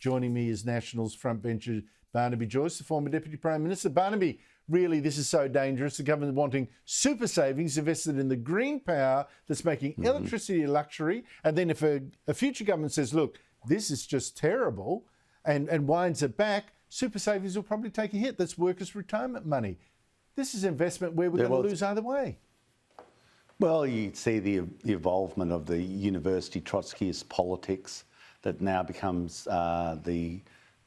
Joining me is Nationals frontbencher Barnaby Joyce, the former Deputy Prime Minister. Barnaby, really, this is so dangerous. The government wanting super savings invested in the green power that's making electricity a luxury. And then if a future government says, look, this is just terrible, and winds it back, super savings will probably take a hit. That's workers' retirement money. This is investment where we're going to lose either way. Well, you see the involvement of the university Trotskyist politics that now becomes the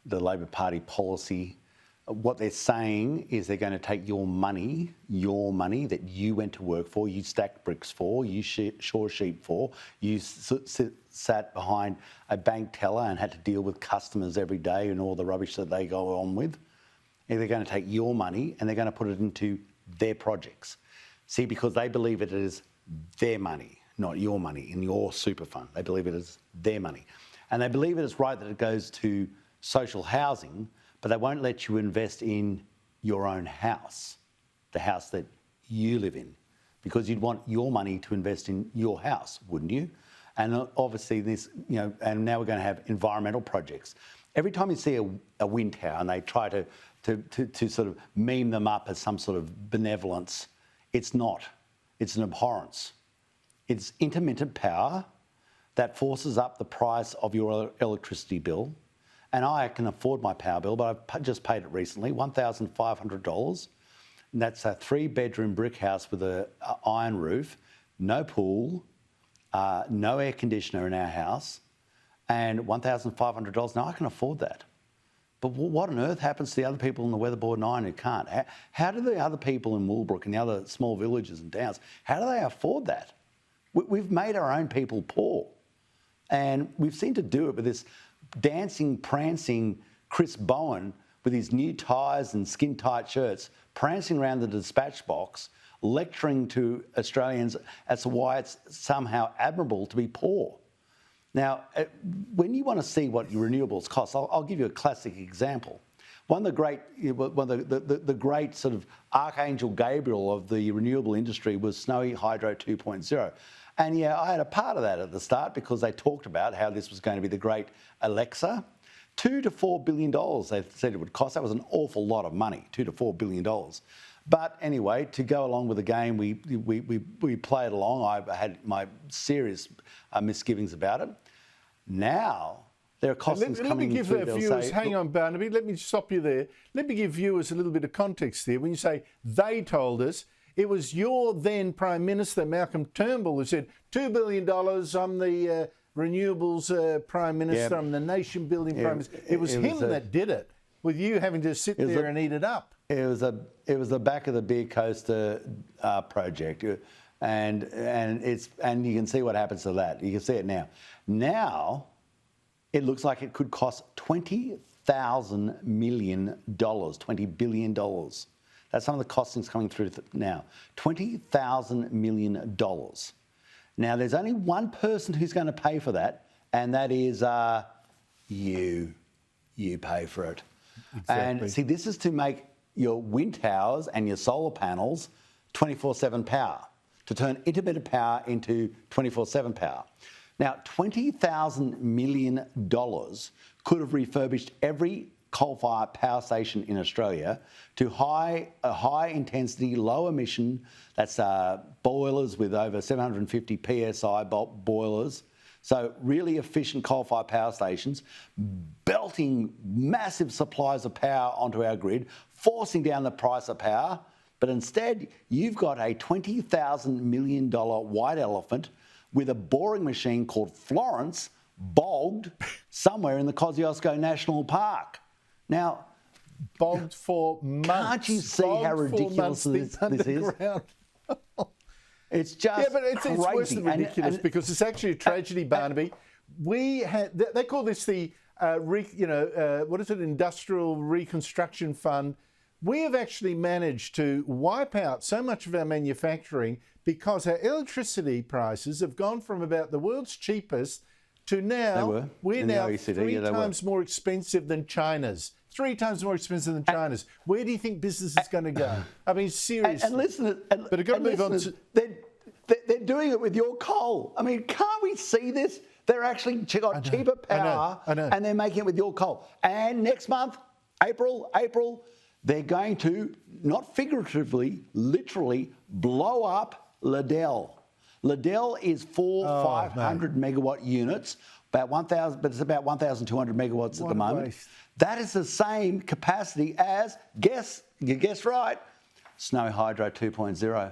Labor Party policy. What they're saying is they're going to take your money that you went to work for, you stacked bricks for, you shore sheep for, you sat behind a bank teller and had to deal with customers every day and all the rubbish that they go on with. And they're going to take your money and they're going to put it into their projects. See, because they believe it is their money, not your money in your super fund. They believe it is their money. And they believe it is right that it goes to social housing, but they won't let you invest in your own house, the house that you live in, because you'd want your money to invest in your house, wouldn't you? And obviously this, and now we're going to have environmental projects. Every time you see a wind tower and they try to sort of meme them up as some sort of benevolence, it's not. It's an abhorrence. It's intermittent power that forces up the price of your electricity bill. And I can afford my power bill, but I've just paid it recently, $1,500. And that's a 3-bedroom brick house with an iron roof, no pool, no air conditioner in our house, and $1,500. Now I can afford that. But what on earth happens to the other people in the Weatherboard 9 who can't? How do the other people in Woolbrook and the other small villages and towns, how do they afford that? We've made our own people poor. And we've seemed to do it with this dancing, prancing Chris Bowen with his new ties and skin-tight shirts, prancing around the dispatch box, lecturing to Australians as to why it's somehow admirable to be poor. Now, when you want to see what your renewables cost, I'll give you a classic example. One of the great sort of Archangel Gabriel of the renewable industry was Snowy Hydro 2.0. And yeah, I had a part of that at the start because they talked about how this was going to be the great Alexa. $2 to $4 billion they said it would cost. That was an awful lot of money, $2 to $4 billion. But anyway, to go along with the game, we played along. I had my serious misgivings about it. Now there are costings coming through. Let me give viewers, hang on, Barnaby, let me stop you there. Let me give viewers a little bit of context there. When you say they told us, it was your then Prime Minister, Malcolm Turnbull, who said, $2 billion, I'm the renewables Prime Minister, I'm the nation building Prime Minister. It was him that did it, with you having to sit there and eat it up. It was the back of the beer coaster project, and you can see what happens to that. You can see it now. Now, it looks like it could cost $20,000 million, $20 billion. That's some of the costings coming through now. $20,000 million. Now, there's only one person who's going to pay for that, and that is you. You pay for it. Exactly. And see, this is to make your wind towers and your solar panels 24/7 power, to turn intermittent power into 24/7 power. Now, $20,000 million could have refurbished every coal-fired power station in Australia to a high-intensity, low-emission, that's boilers with over 750 PSI boilers, so really efficient coal-fired power stations, belting massive supplies of power onto our grid, forcing down the price of power. But instead, you've got a $20,000 million white elephant with a boring machine called Florence bogged somewhere in the Kosciuszko National Park. Now, bogged for months. Can't you see how ridiculous this is? It's just it's worse than ridiculous because it's actually a tragedy, Barnaby. They call this the Industrial Reconstruction Fund. We have actually managed to wipe out so much of our manufacturing because our electricity prices have gone from about the world's cheapest to now we're now three times more expensive than China's. 3 times more expensive than China's. Where do you think business is going to go? I mean, seriously. But I've got to move on to... They're doing it with your coal. I mean, can't we see this? They're actually got cheaper power, I know. and they're making it with your coal. And next month, April, they're going to, not figuratively, literally blow up Liddell. Liddell is 500 megawatt units, about 1,000, but it's about 1,200 megawatts at the moment. Waste. That is the same capacity as, you guessed right, Snowy Hydro 2.0.